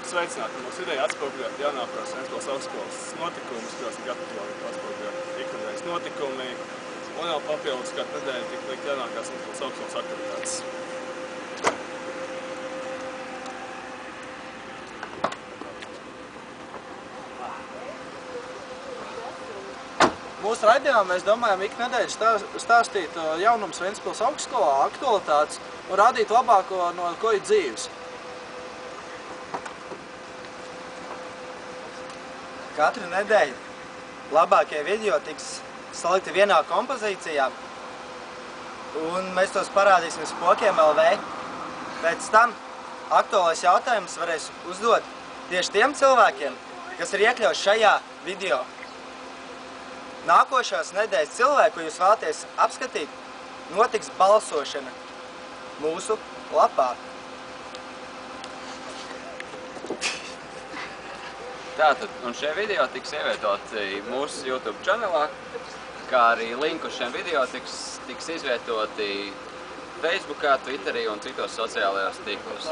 Sveicināti! Mūsu ideja atspoguļot jaunākos Ventspils augstskolas notikumus, kurās ir gatavoti atspoguļot ikdienas notikumi, un vēl papildus katru nedēļu tika likt jaunākās Ventspils augstskolas aktivitātes. Mūsu raidījumā mēs domājam ik nedēļu stāstīt jaunumus Ventspils augstskolā, aktualitātes un rādīt labāko no koju dzīves. Katru nedēļu labākie video tiks salikti vienā kompozīcijā, un mēs tos parādīsim Spokiem LV. Pēc tam aktuālais jautājums varēs uzdot tieši tiem cilvēkiem, kas ir iekļauts šajā video. Nākošās nedēļas cilvēku, ko jūs vēlaties apskatīt, notiks balsošana mūsu lapā. Tātad, un šie video tiks ievietoti mūsu YouTube channelā, kā arī linku šiem video tiks izvietoti Facebookā, Twitterī un citos sociālajos tīklos.